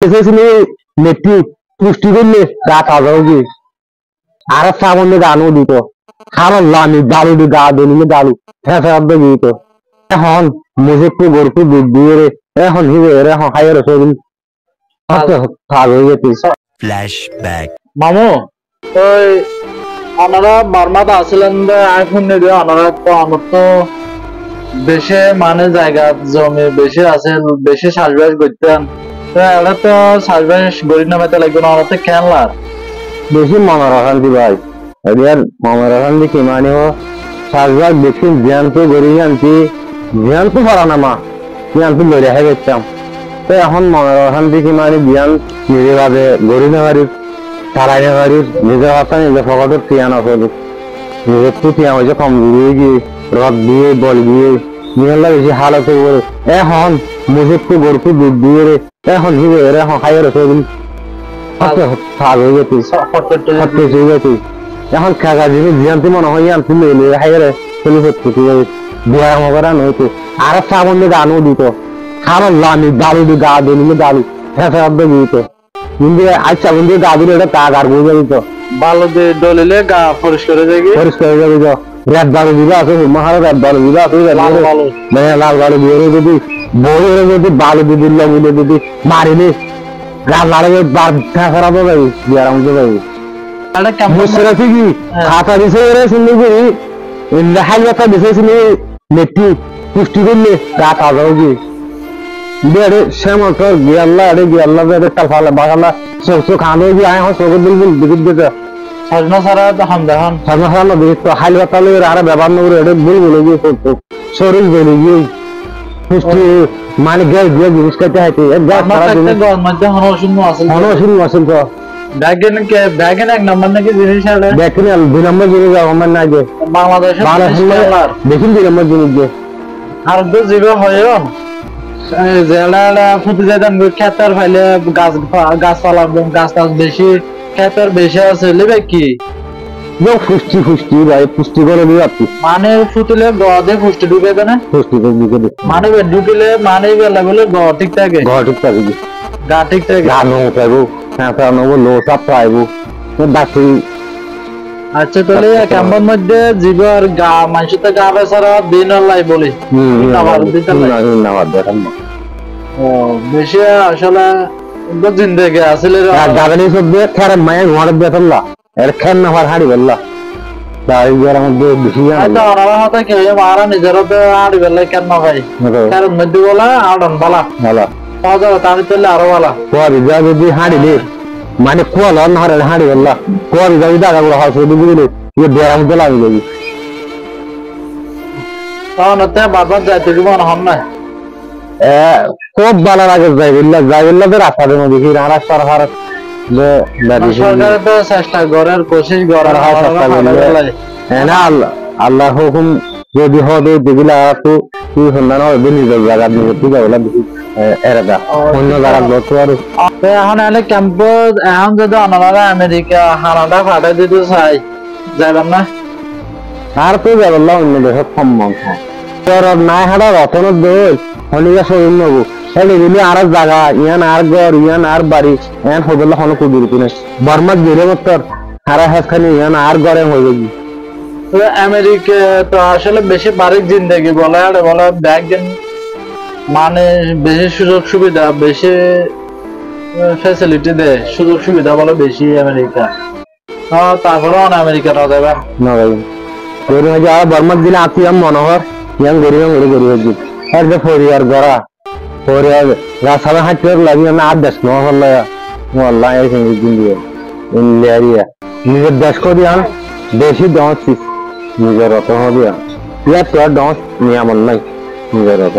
নেত্রী পুষ্টি করলে রাত আজাওগি আর সামনে গানও দিত খারাপ লামি দালু দি গা দলিলে দালু হ্যাঁ শব্দ দিত এখন মুজিবকে গরুকে দুধ দিয়ে রে এখন হিবে রে এখন খাইয়ে রে সবিন ভাগ হয়ে গেছে ফ্ল্যাশব্যাক মামু ওই ওনারা বার্মাতে আসলেন আইফোন নিয়ে ওনারা তো আমার তো বেশি মানে জায়গা জমি বেশি আছে বেশি চাষবাস করতেন তো এরা তো চাষবাস গড়ি নামাইতে লাগবে না ওরা তো খেলনার বেশি মামার অশান্তি ভাই এবার মামার অশান্তি কি মানে ও চাষবাস বেশি জ্ঞান তো গড়ি আনছি জ্ঞান তো পারা না মা জ্ঞান তো গড়ে হয়ে গেছিলাম তো এখন মামার অশান্তি কি মানে জ্ঞান নিজে ভাবে গড়ি নেওয়ারি চালাই নেওয়ারি নিজের ভাবটা নিজের ফকাতের টিয়ান আছে নিজের তো টিয়া হয়েছে কম দিয়ে গিয়ে রক দিয়ে বল দিয়ে নিজের বেশি হালতে করে এখন মুজিবকে গরুকে দুধ দিয়ে রে এখন হিবে রে এখন খাইয়ে রে সবিন ভাগ হয়ে গেছে হয়ে গেছে এখন কাকা জিনিস জিয়ান্তি মনে হয় আনতে লেলে হাইরে চলে হচ্ছে ঠিক আছে দোয়া মগরা নইতো আর সামনে গানও দিত খারাপ লামি দালু দি গা দলিলে দালু হ্যাঁ শব্দ দিত কিন্তু আজ সাবন দিয়ে গা দিলে এটা কাক আর বুঝে দিত ভালো দিয়ে দলিলে গা পরিষ্কার হয়ে যাবে পরিষ্কার হয়ে যাবে তো রেড বালু দিবা আছে মহারা রেড বালু দিবা আছে মানে লাল বালু দিয়ে যদি বড় যদি বালু দিয়ে দিল বুঝে যদি মারিলে রাত লাড়ে বার খারাপ হয়ে যাবে বিয়ার মধ্যে যাবে খাতা দিছে শুনলি হাই কথা দিছে শুনি নেত্রী পুষ্টি করলে রাত আজাওগি বেড়ে শ্যামল তোর গিয়াল্লা আরে গিয়াল্লা বেড়ে তালফালা বাগালা চোখ খানো গিয়ে আয় হয় চোখের বিলবিল বিদ্যুৎ দিতে সাজনা সারা হাম দেখান সাজনা সারা নদী তো হাইল কথা লই আর ব্যবহার নগরে এটা ভুল বলে গিয়ে চোখ শরীর বেড়ে গিয়ে পুষ্টি মানে গ্যাস দিয়ে জিনিস খাইতে হাইতে গ্যাস সারা দিন মধ্যে হনশূন্য আছে হনশূন্য আছে তো ব্যাগেন এক নম্বর নাকি জিনিস আছে দেখেন 2 নম্বর জিনিস আমার না যে বাংলাদেশে দেখুন 2 নম্বর জিনিস যে আর তো জীবে হয়ও জেলা ফুটে যেতাম খেতার ফাইলে গাছপালা গাছ টাছ বেশি খেতার বেশি আছে লেবে কি পুষ্টি ভাই পুষ্টি করে দিয়ে আপনি মানে ফুটলে গদে পুষ্টি ঢুকে দেয় না পুষ্টি ঢুকে মানে ঢুকিলে মানে বেলা বলে গ ঠিক থাকে ঘর ঠিক থাকে গা ঠিক থাকে গা নো পাইবো হ্যাঁ নেবো লো সব পাইবো ডাক্তারি আচ্ছা তাহলে ক্যাম্পের মধ্যে জীবর গা মানুষের তো গা বেচারা দিন লাই বলি বেশি আসলে জিন্দগি আসলে গাগানি সব দিয়ে খের মায়ের ঘরের বেতনলা এর খের না হওয়ার হাড়ি বললা তাই এর মধ্যে বেশি আচ্ছা ওরা হয়তো কেউ মারা নিজেরও তো হাড়ি বেলা কেন না ভাই খেরের মধ্যে বলা আড়ন বলা ভালো পাওয়া যাবে তাহলে চললে আরো বলা কোয়ারি যা যদি হাড়ি দে মানে কোয়াল না হারে হাড়ি বললা কোয়ারি যা যদি আগা গুলো হাস বুঝলি ইয়ে বেরাম তো লাগি যাবি তখন তে বারবার যাইতে কি মনে হন না খুব ভালো লাগে যাইবিল্লা তো রাস্তার মধ্যে কি রাস্তার হার সরকারের তো চেষ্টা করার কোশিশ করার না আল্লাহ হুকুম যদি হবে যেগুলা আছে কি সন্ধান হবে নিজের জায়গা নিজের ঠিক আছে এরা অন্য জায়গা লড়তে পারে এখন এলে ক্যাম্প এখন যদি অনারা আমেরিকা কানাডা ফাটাই দিতে চাই যাবেন না আর তো যাবেন না অন্য দেশের সম্মান নাই হাঁটা রতনের দোষ হলিগা শরীর নেবো এগুলি আর জায়গা ইয়ান আর ঘর ইয়ান আর বাড়ি ইয়ান হইলে হন কুদির কিনে বর্মার গেলে মতর হারা হাস খানি ইয়ান আর ঘরে হয়ে যাবি আমেরিকা তো আসলে বেশি বাড়ির জিন্দগি বলে আর বলে ব্যাগেন মানে বেশি সুযোগ সুবিধা বেশি ফ্যাসিলিটি দেয় সুযোগ সুবিধা বলে বেশি আমেরিকা তারপরে আমেরিকা না যাবে না ভাই গরিব হয়ে যাওয়া বর্মার দিলে আছি আমি মনোহর ইয়ান গরিব গরিব আর যে পরিবার গড়া পরিবার রাস্তা হাঁটতে লাগি না আর দেশ নয় হল্লা মোল্লা এই জিন্দিয়ে ইন্ডিয়া নিজের দেশ করি আন বেশি দশ নিজের রত হবি ইয়ার তো আর দশ নিয়ামন নাই নিজের রত